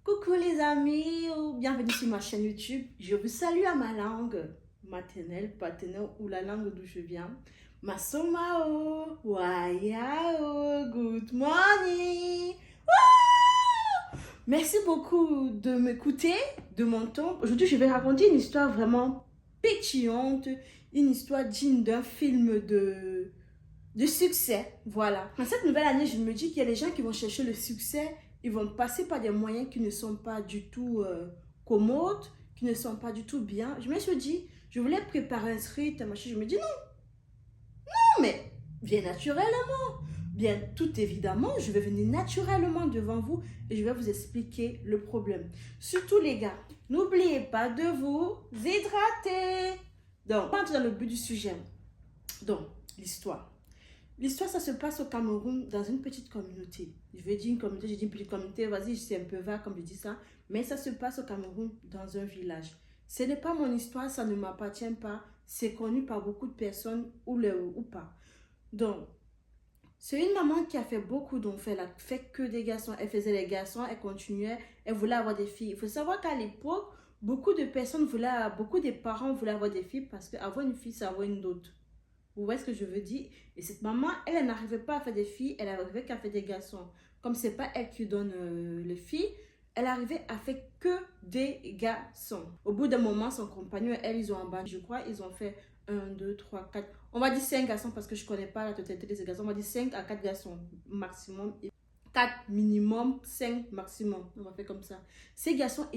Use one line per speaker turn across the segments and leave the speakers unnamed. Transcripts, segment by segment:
Coucou les amis, bienvenue sur ma chaîne YouTube. Je vous salue à ma langue maternelle, paternelle ou la langue d'où je viens. Masomao, wayao, good morning. Merci beaucoup de m'écouter, de mon temps. Aujourd'hui, je vais raconter une histoire vraiment pétillante, une histoire digne d'un film de succès. Voilà. Dans cette nouvelle année, je me dis qu'il y a des gens qui vont chercher le succès. Ils vont passer par des moyens qui ne sont pas du tout commodes, qui ne sont pas du tout bien. Je me suis dit, je voulais préparer un script, machin. Je me dis non, mais bien naturellement. Bien, tout évidemment, je vais venir naturellement devant vous et je vais vous expliquer le problème. Surtout les gars, n'oubliez pas de vous hydrater. Donc, on entre dans le but du sujet. Donc, l'histoire. L'histoire, ça se passe au Cameroun, dans une petite communauté. Je vais dire une communauté, je dis une petite communauté, vas-y, c'est un peu vague comme je dis ça, mais ça se passe au Cameroun, dans un village. Ce n'est pas mon histoire, ça ne m'appartient pas, c'est connu par beaucoup de personnes ou pas. Donc, c'est une maman qui a fait beaucoup d'enfants, elle a fait que des garçons, elle faisait les garçons, elle continuait, elle voulait avoir des filles. Il faut savoir qu'à l'époque, beaucoup de parents voulaient avoir des filles parce qu'avoir une fille, c'est avoir une dot. Vous voyez ce que je veux dire? Et cette maman, elle n'arrivait pas à faire des filles, elle n'arrivait qu'à faire des garçons. Comme c'est pas elle qui donne les filles, elle arrivait à faire que des garçons. Au bout d'un moment, son compagnon et elle, ils ont abandonné. Je crois, ils ont fait 1, 2, 3, 4. On va dire 5 garçons parce que je ne connais pas la totalité de ces garçons. On va dire 5 à 4 garçons maximum. 4 minimum, 5 maximum. On va faire comme ça. Ces garçons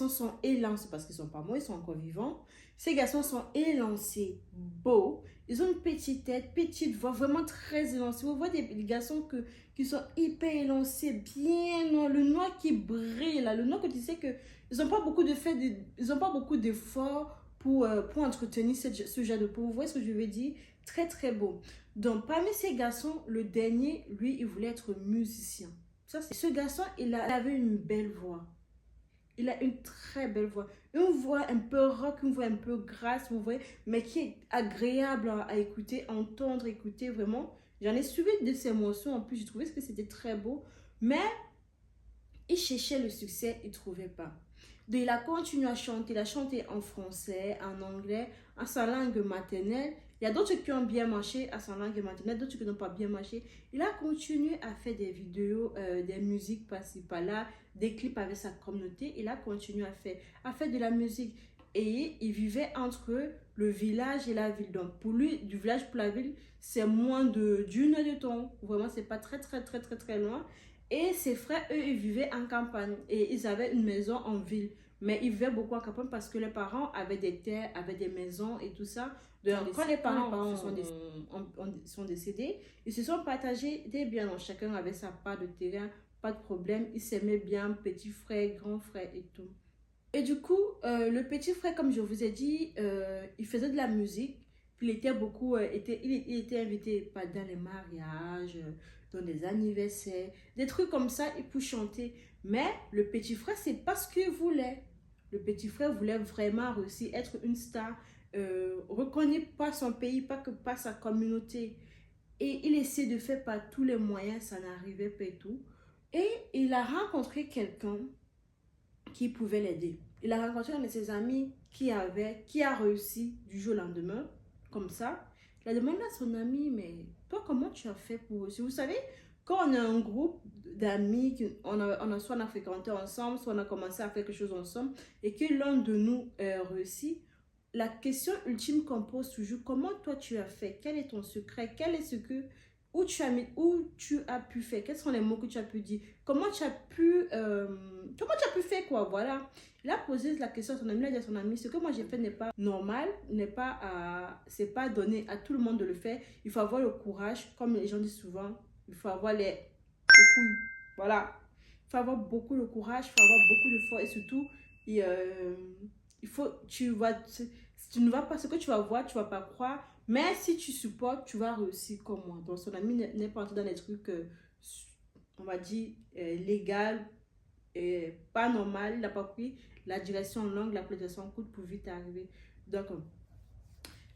sont élancés parce qu'ils ne sont pas morts, ils sont encore vivants. Ces garçons sont élancés, beaux. Ils ont une petite tête, petite voix, vraiment très élancée. Vous voyez des garçons qui sont hyper élancés, bien noirs, le noir qui brille, là, le noir que tu sais que ils n'ont pas beaucoup de fait, ils n'ont pas beaucoup d'efforts pour entretenir ce genre de peau. Vous voyez ce que je veux dire? Très très beau. Donc parmi ces garçons, le dernier, lui, il voulait être musicien. Ce garçon, il avait une belle voix. Il a une très belle voix. Une voix un peu rock, une voix un peu grasse, vous voyez, mais qui est agréable à écouter, entendre, écouter vraiment. J'en ai suivi de ses morceaux, en plus, j'ai trouvé que c'était très beau. Mais il cherchait le succès, il ne trouvait pas. Donc, il a continué à chanter. Il a chanté en français, en anglais, en sa langue maternelle. Il y a d'autres qui ont bien marché à sa langue maternelle, d'autres qui n'ont pas bien marché. Il a continué à faire des vidéos, des musiques par-ci, par-là, des clips avec sa communauté. Il a continué à faire de la musique. Et il vivait entre le village et la ville. Donc, pour lui, du village pour la ville, c'est moins d'une heure de temps. Vraiment, c'est pas très, très, très, très, très loin. Et ses frères, eux, ils vivaient en campagne et ils avaient une maison en ville. Mais ils vivaient beaucoup en campagne parce que les parents avaient des terres, avaient des maisons et tout ça. Donc, quand les parents sont décédés, ils se sont partagés des biens. Donc, chacun avait sa part de terrain, pas de problème. Ils s'aimaient bien, petit frère, grand frère et tout. Et du coup, le petit frère, comme je vous ai dit, il faisait de la musique. Il était il était invité dans les mariages, dans des anniversaires, des trucs comme ça, il peut chanter. Mais le petit frère, c'est pas ce qu'il voulait. Le petit frère voulait vraiment réussir, être une star, reconnu par son pays, pas que par sa communauté. Et il essaie de faire par tous les moyens, ça n'arrivait pas et tout. Et il a rencontré quelqu'un qui pouvait l'aider. Il a rencontré un de ses amis qui a réussi du jour au lendemain, comme ça. Il a demandé à son ami, mais toi, comment tu as fait pour réussir? Vous savez, quand on a un groupe d'amis, soit on a fréquenté ensemble, soit on a commencé à faire quelque chose ensemble, et que l'un de nous réussit, la question ultime qu'on pose toujours, comment toi tu as fait? Quel est ton secret? Quel est ce que, où tu as pu faire? Quels sont les mots que tu as pu dire? Comment tu as pu faire quoi? Voilà. Il a posé la question à son ami, il a dit à son ami, ce que moi j'ai fait n'est pas normal, c'est pas donné à tout le monde de le faire. Il faut avoir le courage, comme les gens disent souvent, il faut avoir les couilles. Voilà. Il faut avoir beaucoup de courage, il faut avoir beaucoup de force et surtout, il faut, si tu ne vas pas, ce que tu vas voir, tu ne vas pas croire, mais si tu supportes, tu vas réussir comme moi. Donc son ami n'est pas entré dans les trucs, on va dire, légal, pas normal, il n'a pas pris la direction longue, la direction courte pour vite arriver. Donc,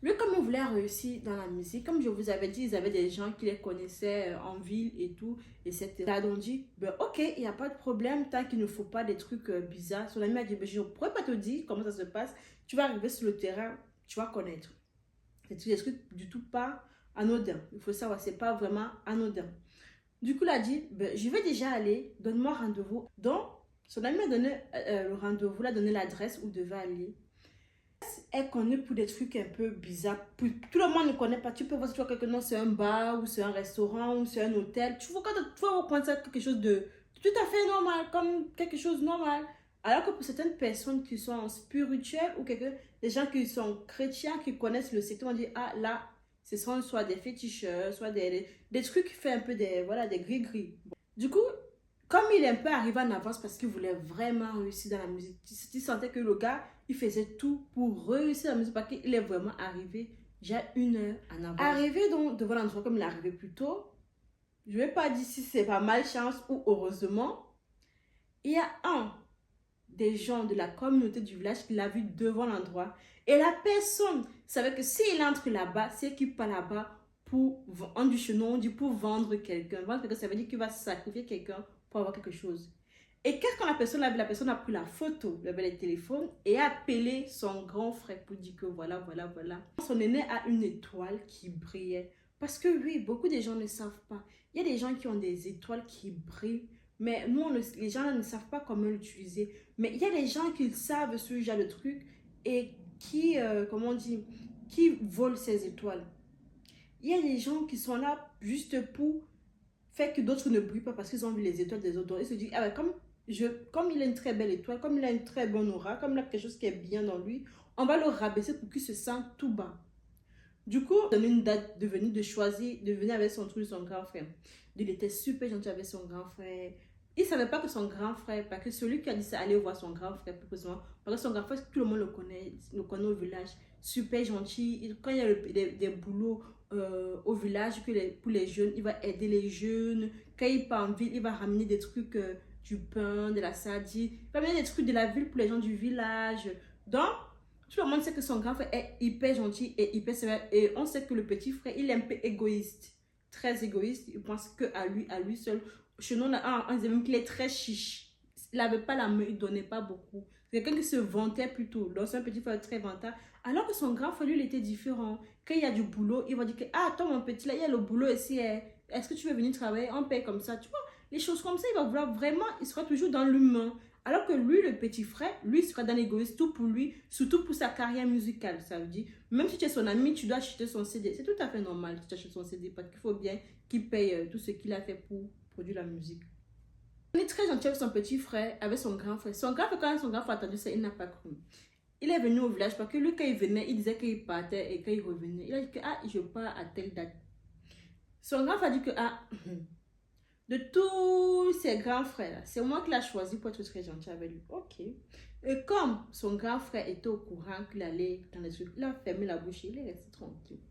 Lui, comme il voulait réussir dans la musique, comme je vous avais dit, ils avaient des gens qui les connaissaient en ville et tout, etc. Donc, on dit, ben, ok, il n'y a pas de problème, tant qu'il ne faut pas des trucs bizarres. Son ami a dit, ben, je ne pourrais pas te dire comment ça se passe. Tu vas arriver sur le terrain, tu vas connaître. C'est des trucs du tout pas anodins. Il faut savoir, c'est pas vraiment anodin. Du coup, il a dit, ben, je vais déjà aller, donne-moi rendez-vous. Donc, son ami m'a donné le rendez-vous, l'a donné l'adresse où il devait aller. Elle connaît pour des trucs un peu bizarres. Tout le monde ne connaît pas. Tu peux voir si tu vois quelqu'un, c'est un bar, ou c'est un restaurant, ou c'est un hôtel. Tu vois, quand tu vas prendre ça quelque chose de tout à fait normal, comme quelque chose de normal. Alors que pour certaines personnes qui sont spirituelles, ou des gens qui sont chrétiens, qui connaissent le secteur, on dit, ah là, ce sont soit des féticheurs, soit des trucs qui font un peu des, voilà, des gris-gris. Du coup, comme il est un peu arrivé en avance parce qu'il voulait vraiment réussir dans la musique, tu sentais que le gars, il faisait tout pour réussir dans la musique parce qu'il est vraiment arrivé déjà 1 heure en avance. Arrivé donc devant l'endroit comme il est arrivé plus tôt, je ne vais pas dire si c'est pas malchance ou heureusement, il y a un des gens de la communauté du village qui l'a vu devant l'endroit et la personne savait que s'il entre là-bas, c'est qu'il part là-bas pour, on dit chez nous, on dit pour vendre quelqu'un. Vendre quelqu'un, ça veut dire qu'il va sacrifier quelqu'un pour avoir quelque chose. Et quand la personne a vu, la personne a pris la photo, le téléphone et a appelé son grand frère pour dire que voilà. Son aîné a une étoile qui brillait. Parce que oui, beaucoup de gens ne savent pas. Il y a des gens qui ont des étoiles qui brillent, mais nous, les gens ne savent pas comment l'utiliser. Mais il y a des gens qui savent ce genre de truc et qui, comment on dit, qui volent ces étoiles. Il y a des gens qui sont là juste pour faire que d'autres ne brillent pas parce qu'ils ont vu les étoiles des autres. Donc, ils se disent, ah ben, comme il a une très belle étoile, comme il a une très bonne aura, comme il a quelque chose qui est bien dans lui, on va le rabaisser pour qu'il se sente tout bas. Du coup, on a une date de venir, de venir avec son truc, son grand frère. Il était super gentil avec son grand frère. Il ne savait pas que son grand frère, parce que celui qui a dit ça, allait voir son grand frère plus précisément. Parce que son grand frère, tout le monde le connaît au village. Super gentil. Quand il y a des boulots au village pour les jeunes, il va aider les jeunes. Quand il part en ville, il va ramener des trucs, du pain, de la sardine. Il va ramener des trucs de la ville pour les gens du village. Donc, tout le monde sait que son grand frère est hyper gentil et hyper sévère. Et on sait que le petit frère, il est un peu égoïste. Très égoïste. Il pense qu'à lui seul. Chez nous, on disait même qu'il est très chiche. Il n'avait pas la main, il ne donnait pas beaucoup. C'est quelqu'un qui se vantait plutôt. Donc, c'est un petit frère très vantard. Alors que son grand frère, lui, il était différent. Quand il y a du boulot, il va dire que, ah, toi, mon petit, là, il y a le boulot ici. Est-ce que tu veux venir travailler? On paye comme ça. Tu vois, les choses comme ça, il va vouloir vraiment, il sera toujours dans l'humain. Alors que lui, le petit frère, lui, sera dans l'égoïsme, tout pour lui, surtout pour sa carrière musicale. Ça veut dire, même si tu es son ami, tu dois acheter son CD. C'est tout à fait normal que tu achètes son CD parce qu'il faut bien qu'il paye tout ce qu'il a fait pour produire la musique. Il est très gentil avec son petit frère, avec son grand frère. Son grand frère, quand son grand frère a entendu ça, il n'a pas cru. Il est venu au village parce que lui, quand il venait, il disait qu'il partait et quand il revenait, il a dit que, ah, je pars à telle date. Son grand frère a dit que, ah, de tous ses grands frères, c'est moi qui l'ai choisi pour être très gentil avec lui. Ok. Et comme son grand frère était au courant qu'il allait dans les trucs, il a fermé la bouche et il est resté tranquille.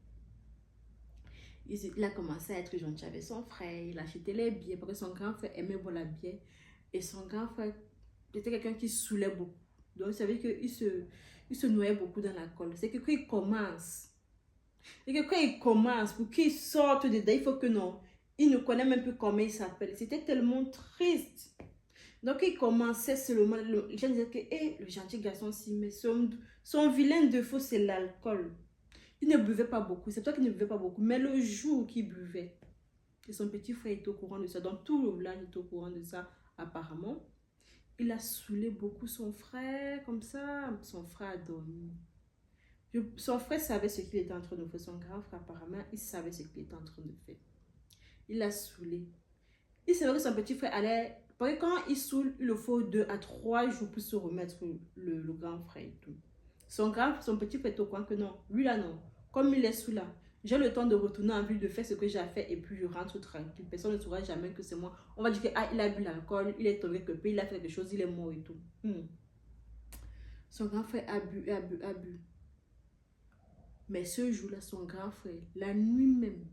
Il a commencé à être gentil avec son frère, il a acheté les billets parce que son grand frère aimait boire la bière. Et son grand frère était quelqu'un qui saoulait beaucoup. Donc, ça veut dire qu'il se noyait beaucoup dans l'alcool. C'est que quand il commence, pour qu'il sorte dedans, il faut que non. Il ne connaît même plus comment il s'appelle. C'était tellement triste. Donc, il commençait seulement. Les gens disaient que le gentil garçon, si, mais son vilain défaut, c'est l'alcool. Il ne buvait pas beaucoup. C'est toi qui ne buvait pas beaucoup. Mais le jour qu'il buvait, et son petit frère était au courant de ça. Donc, tout le village était au courant de ça, apparemment. Il a saoulé beaucoup son frère, comme ça. Son frère a dormi. Son frère savait ce qu'il était en train de faire. Son grand frère, apparemment, il savait ce qu'il était en train de faire. Il l'a saoulé. Il savait que son petit frère allait... Parce que quand il saoule, il le faut 2 à 3 jours pour se remettre le grand frère et tout. Son petit frère est au courant que non. Lui là, non. Comme il est sous là, j'ai le temps de retourner en ville, de faire ce que j'ai fait et puis je rentre tranquille. Personne ne saura jamais que c'est moi. On va dire que il a bu l'alcool, il est tombé quelque peu, il a fait quelque chose, il est mort et tout. Son grand frère a bu. Mais ce jour-là, son grand frère, la nuit même,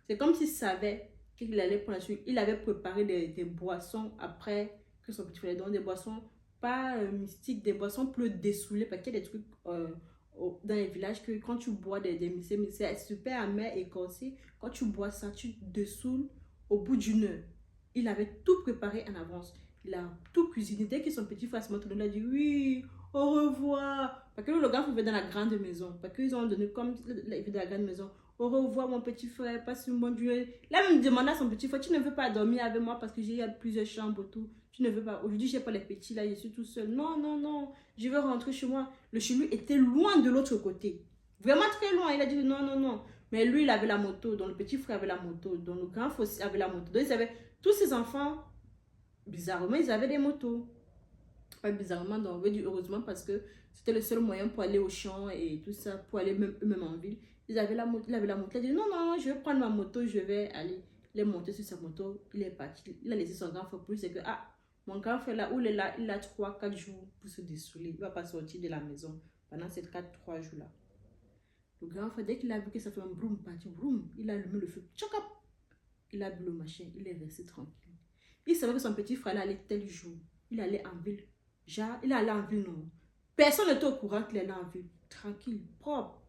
c'est comme s'il savait qu'il allait prendre la suite. Il avait préparé des boissons après que son petit frère donne des boissons pas mystiques, des boissons pour le dessouler parce qu'il y a des trucs dans les villages que quand tu bois des c'est super amer et corsé. Quand tu bois ça, tu te dessoules au bout d'une heure. Il avait tout préparé en avance. Il a tout cuisiné. Dès que son petit frère se montre, il a dit oui, au revoir. Parce que le gars vivait dans la grande maison. Parce qu'ils ont donné comme il vivait dans la grande maison. Au revoir mon petit frère, passe une bonne journée. Là, il me demandait à son petit frère, tu ne veux pas dormir avec moi parce que j'ai plusieurs chambres et tout. Tu ne veux pas. Aujourd'hui, j'ai pas les petits là, je suis tout seul. Non, non, non, je veux rentrer chez moi. Le chez lui était loin de l'autre côté. Vraiment très loin. Il a dit non, non, non. Mais lui, il avait la moto. Donc le petit frère avait la moto. Donc le grand frère aussi avait la moto. Donc ils avaient tous ces enfants, bizarrement, ils avaient des motos. Pas bizarrement, donc on veut dire heureusement parce que c'était le seul moyen pour aller au champ et tout ça, pour aller eux-mêmes en ville. Ils avaient la moto, il avait la moto. Il a dit non, non, je vais prendre ma moto, je vais aller les monter sur sa moto. Il est parti. Il a laissé son grand frère pour lui. C'est que, ah, mon grand frère là, où il est là, il a 3-4 jours pour se dessouler. Il ne va pas sortir de la maison pendant ces 4-3 jours-là. Le grand frère, dès qu'il a vu que ça fait un broum, parti, broum, il a allumé le feu. Tchakap! Il a bu le machin, il est resté tranquille. Il savait que son petit frère là allait tel jour. Il allait en ville. Genre, il allait en ville, non. Personne n'était au courant qu'il allait en ville. Tranquille, propre.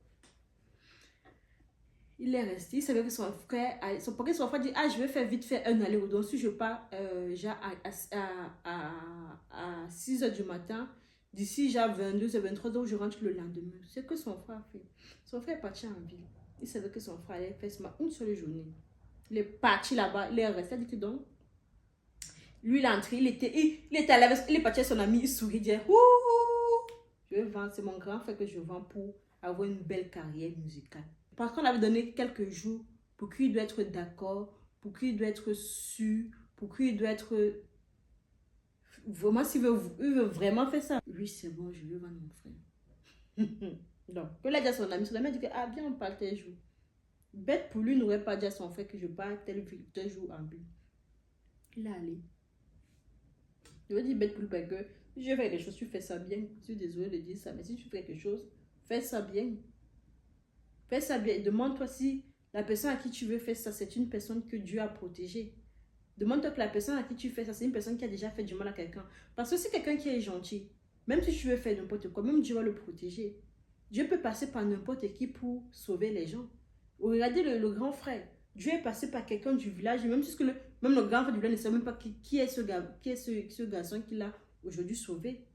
Il est resté. Il savait que son frère dit, ah, je vais faire vite faire un aller. Donc, si je pars genre à 6 h du matin, d'ici genre 22 h 23 h, je rentre le lendemain. C'est ce que son frère a fait. Son frère est parti en ville. Il savait que son frère allait faire seulement une seule journée. Il est parti là-bas. Il est resté. Il a dit que donc, lui, il est entré. Il était à la, il est parti à son ami. Il sourit. Il dit, ouh, je vais vendre. C'est mon grand frère que je vends pour avoir une belle carrière musicale. Parce qu'on avait donné quelques jours pour qu'il doit être d'accord, pour qu'il doit être sûr, pour qu'il doit être... Vraiment, s'il veut vraiment faire ça. Oui, c'est bon, je vais vendre mon frère. Donc, il a dit à son ami a dit que, ah, bien, on parle tel jour. Bête pour lui, n'aurait pas dit à son frère que je pars tel jour en but. Il est allé. Je veux dire bête pour lui parce que si je fais quelque chose, tu fais ça bien. Je suis désolée de dire ça, mais si tu fais quelque chose, fais ça bien. Fais ça bien. Demande-toi si la personne à qui tu veux faire ça, c'est une personne que Dieu a protégée. Demande-toi que la personne à qui tu fais ça, c'est une personne qui a déjà fait du mal à quelqu'un. Parce que c'est quelqu'un qui est gentil. Même si tu veux faire n'importe quoi, même Dieu va le protéger. Dieu peut passer par n'importe qui pour sauver les gens. Regardez le grand frère. Dieu est passé par quelqu'un du village. Même le grand frère du village ne sait même pas qui est ce garçon qui l'a aujourd'hui sauvé.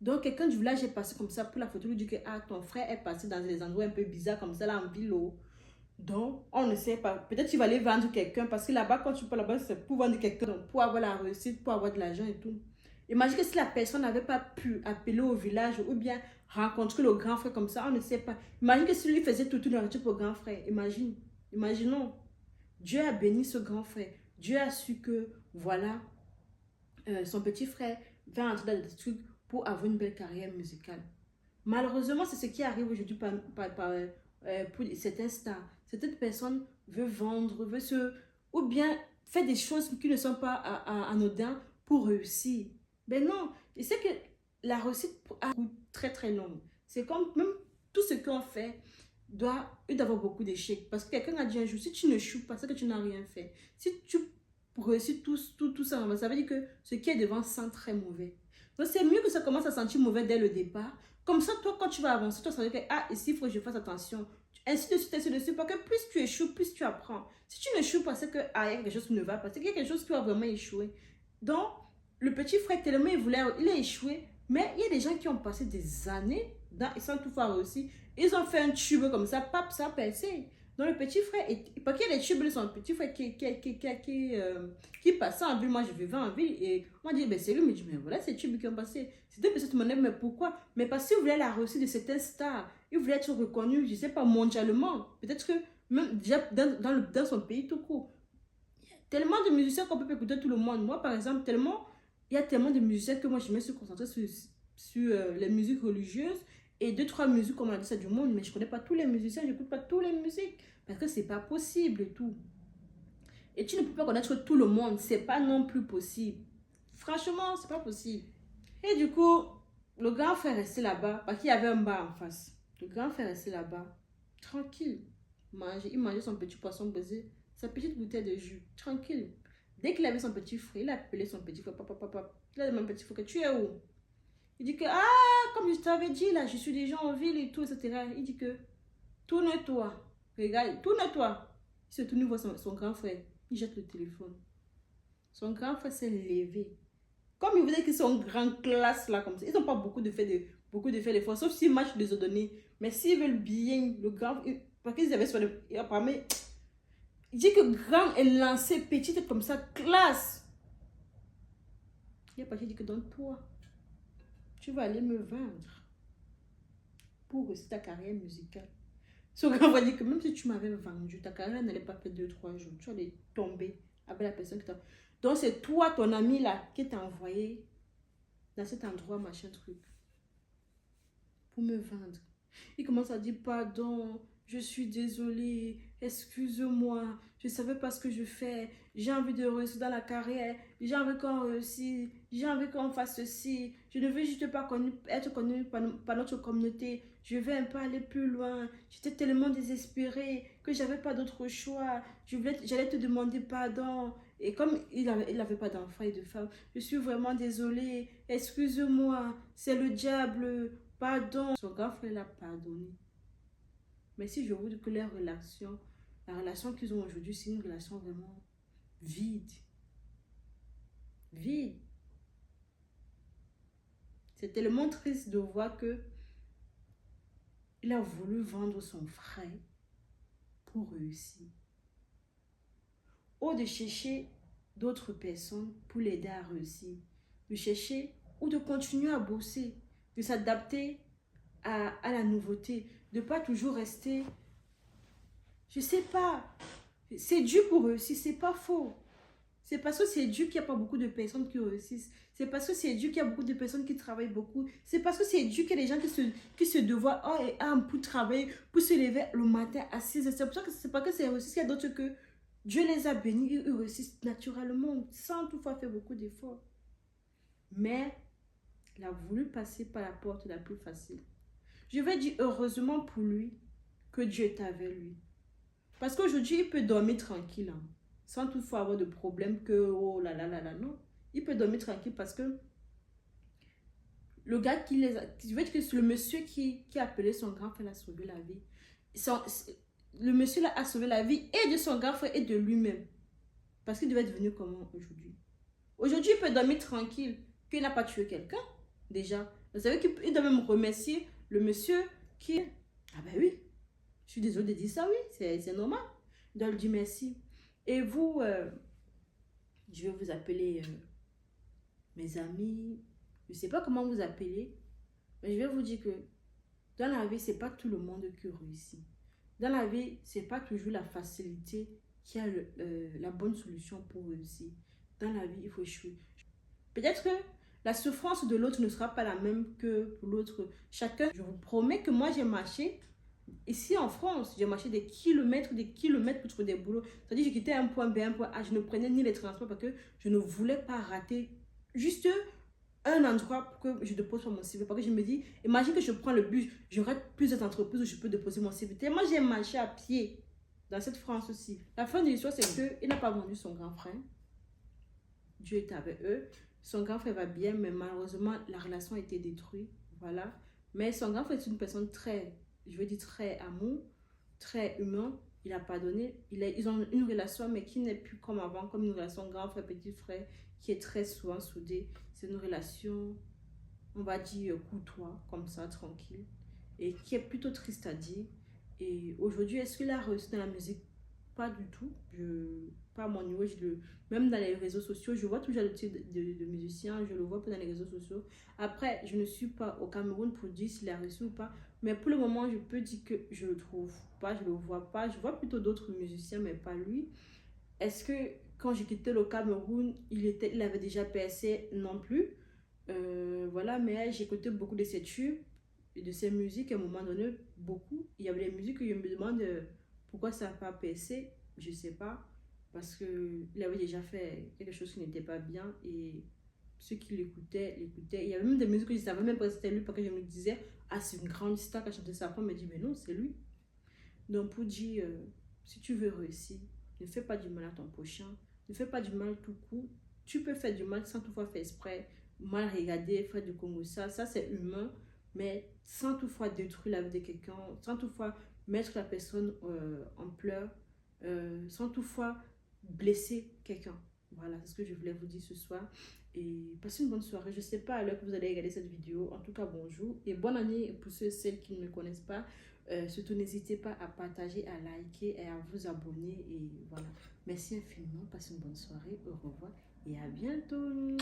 Donc, quelqu'un du village est passé comme ça pour la photo, lui dit que ah, ton frère est passé dans des endroits un peu bizarres comme ça, là, en ville. Donc, on ne sait pas. Peut-être qu'il va aller vendre quelqu'un parce que là-bas, quand tu peux là-bas, c'est pour vendre quelqu'un, pour avoir la réussite, pour avoir de l'argent et tout. Imagine que si la personne n'avait pas pu appeler au village ou bien rencontrer le grand frère comme ça, on ne sait pas. Imagine que si lui faisait tout le retour pour le grand frère. Imaginons. Dieu a béni ce grand frère. Dieu a su que, voilà, son petit frère va entrer dans des trucs pour avoir une belle carrière musicale. Malheureusement, c'est ce qui arrive aujourd'hui pour certains stars. Certaines personnes veulent vendre, ou bien faire des choses qui ne sont pas anodines pour réussir. Ben non, je sais que la réussite a une route très très longue. C'est comme même tout ce qu'on fait doit avoir beaucoup d'échecs. Parce que quelqu'un a dit un jour, si tu ne choues pas, c'est que tu n'as rien fait. Si tu réussis tout ça, ça veut dire que ce qui est devant sent très mauvais. Donc c'est mieux que ça commence à sentir mauvais dès le départ. Comme ça, toi, quand tu vas avancer, toi, ça veut dire que, ah, ici, il faut que je fasse attention. Ainsi de suite, ainsi de suite. Parce que plus tu échoues, plus tu apprends. Si tu n'échoues pas, c'est que, ah, il y a quelque chose qui ne va pas. C'est qu'il y a quelque chose qui va vraiment échouer. Donc, le petit frère, tellement il a échoué. Mais il y a des gens qui ont passé des années sans tout faire réussir. Ils ont fait un tube comme ça, pap, ça a percé. Donc, le petit frère, parce qu'il y a des tubes de son petit frère qui passait en ville. Moi, je vivais en ville. Et moi, je dis, ben, c'est lui. Mais je dis, mais voilà, ces tubes qui ont passé. C'était de cette manière, mais pourquoi? Mais parce qu'il voulait la réussite de certains stars. Il voulait être reconnu, je ne sais pas, mondialement. Peut-être que même déjà dans son pays tout court. Il y a tellement de musiciens qu'on peut écouter tout le monde. Moi, par exemple, il y a tellement de musiciens que moi, je me suis concentrée sur les musiques religieuses et 2-3 musiques, comme on a dit ça, du monde. Mais je ne connais pas tous les musiciens, je n'écoute pas toutes les musiques. Parce que ce n'est pas possible et tout. Et tu ne peux pas connaître tout le monde. Ce n'est pas non plus possible. Franchement, ce n'est pas possible. Et du coup, le grand frère est resté là-bas parce qu'il y avait un bar en face. Le grand frère est resté là-bas, tranquille. Il mangeait son petit poisson braisé, sa petite bouteille de jus, tranquille. Dès qu'il avait son petit frère, il a appelé son petit frère, papa, papa. Il a demandé à mon petit frère, tu es où? Il dit que, ah, comme je t'avais dit, là, je suis déjà en ville et tout, etc. Il dit que, tourne-toi. Regarde, tourne-toi. Il se tourne, il voit son grand frère. Il jette le téléphone. Son grand frère s'est levé. Comme il vous dit qu'ils sont en grande classe, là, comme ça. Ils n'ont pas beaucoup de faits d'efforts, sauf s'ils marchent des ordonnées. Mais s'ils veulent bien, le grand... Parce qu'ils avaient sur le... Apparemment, il dit que grand est lancé petite comme ça, classe. Il a pas dit que donc toi, tu vas aller me vendre pour réussir ta carrière musicale. Son grand va dire que même si tu m'avais vendu, ta carrière n'allait pas faire 2-3 jours. Tu allais tomber avec la personne qui t'a... Donc c'est toi, ton ami là, qui t'a envoyé dans cet endroit, machin truc, pour me vendre. Il commence à dire pardon, je suis désolée, excuse-moi, je ne savais pas ce que je fais, j'ai envie de réussir dans la carrière, j'ai envie qu'on réussisse, j'ai envie qu'on fasse ceci, je ne veux juste pas être connu par notre communauté, je veux un peu aller plus loin, j'étais tellement désespérée que j'avais pas d'autre choix, j'allais te demander pardon. Et comme il avait pas d'enfant et de femme, je suis vraiment désolée, excuse-moi, c'est le diable. Pardon, son grand frère l'a pardonné. Mais si je vous dis que la relation qu'ils ont aujourd'hui, c'est une relation vraiment vide. Vide. C'est tellement triste de voir que il a voulu vendre son frère pour réussir. Ou de chercher d'autres personnes pour l'aider à réussir. De chercher ou de continuer à bosser. De s'adapter à la nouveauté. De ne pas toujours rester... Je sais pas. C'est dur pour réussir, c'est pas faux. C'est parce que c'est dur qu'il n'y a pas beaucoup de personnes qui réussissent. C'est parce que c'est dur qu'il y a beaucoup de personnes qui travaillent beaucoup. C'est parce que c'est dur qu'il y a des gens qui se devoient pour travailler, pour se lever le matin à 6 heures. C'est pour ça que c'est pas que c'est réussi. Il y a d'autres que Dieu les a bénis, ils réussissent naturellement, sans toutefois faire beaucoup d'efforts. Mais il a voulu passer par la porte la plus facile. Je vais dire heureusement pour lui que Dieu est avec lui. Parce qu'aujourd'hui, il peut dormir tranquille, hein, sans toutefois avoir de problème que, oh là là là là, non. Il peut dormir tranquille parce que le gars qui les a... Je veux dire que c'est le monsieur qui a appelé son grand frère a sauvé la vie. Le monsieur là a sauvé la vie et de son grand frère et de lui-même. Parce qu'il devait être venu comment aujourd'hui? Aujourd'hui, il peut dormir tranquille qu'il n'a pas tué quelqu'un, déjà. Vous savez qu'il doit même remercier le monsieur qui... Ah ben oui. Je suis désolée de dire ça, oui, c'est normal. Il doit lui dire merci. Et vous, je vais vous appeler mes amis. Je ne sais pas comment vous appeler, mais je vais vous dire que dans la vie, ce n'est pas tout le monde qui réussit. Dans la vie, ce n'est pas toujours la facilité qui a la bonne solution pour réussir. Dans la vie, il faut échouer. Peut-être que la souffrance de l'autre ne sera pas la même que pour l'autre. Chacun, je vous promets que moi, j'ai marché. Ici en France, j'ai marché des kilomètres pour trouver des boulots. C'est-à-dire, j'ai quitté un point B, un point A. Je ne prenais ni les transports parce que je ne voulais pas rater juste un endroit pour que je dépose mon CV. Parce que je me dis, imagine que je prends le bus, je rate plusieurs entreprises où je peux déposer mon CV. Tellement j'ai marché à pied dans cette France aussi. La fin de l'histoire, c'est qu'il n'a pas vendu son grand frère. Dieu est avec eux. Son grand frère va bien, mais malheureusement, la relation a été détruite. Voilà. Mais son grand frère est une personne très... je veux dire très amour, très humain. Il a pardonné. Ils ont une relation, mais qui n'est plus comme avant, comme une relation grand frère, petit frère, qui est très souvent soudée. C'est une relation, on va dire, courtois, comme ça, tranquille, et qui est plutôt triste à dire. Et aujourd'hui, est-ce qu'il a réussi dans la musique? Pas du tout. Pas à mon niveau. Même dans les réseaux sociaux, je vois toujours le type de musicien, je le vois pas dans les réseaux sociaux. Après, je ne suis pas au Cameroun pour dire s'il a réussi ou pas. Mais pour le moment, je peux dire que je le trouve pas, je le vois pas. Je vois plutôt d'autres musiciens, mais pas lui. Est-ce que quand j'ai quitté le Cameroun, il avait déjà percé? Non plus. Voilà, mais j'écoutais beaucoup de ses tubes et de ses musiques à un moment donné, beaucoup. Il y avait des musiques que je me demande pourquoi ça n'a pas percé. Je sais pas. Parce qu'il avait déjà fait quelque chose qui n'était pas bien et ceux qui l'écoutaient. Il y avait même des musiques que je ne savais même pas que c'était lui parce que je me disais, ah, c'est une grande star qui a chanté ça. Après, on me dit, mais non, c'est lui. Donc, pour dire, si tu veux réussir, ne fais pas du mal à ton prochain. Ne fais pas du mal tout court. Tu peux faire du mal sans toutefois faire exprès. mal regarder, faire du Congo, ça c'est humain, mais sans toutefois détruire la vie de quelqu'un, sans toutefois mettre la personne en pleurs, sans toutefois blesser quelqu'un. Voilà, c'est ce que je voulais vous dire ce soir. Et passez une bonne soirée. Je ne sais pas à l'heure que vous allez regarder cette vidéo. En tout cas, bonjour. Et bonne année pour ceux et celles qui ne me connaissent pas. Surtout, n'hésitez pas à partager, à liker et à vous abonner. Et voilà. Merci infiniment. Passez une bonne soirée. Au revoir et à bientôt.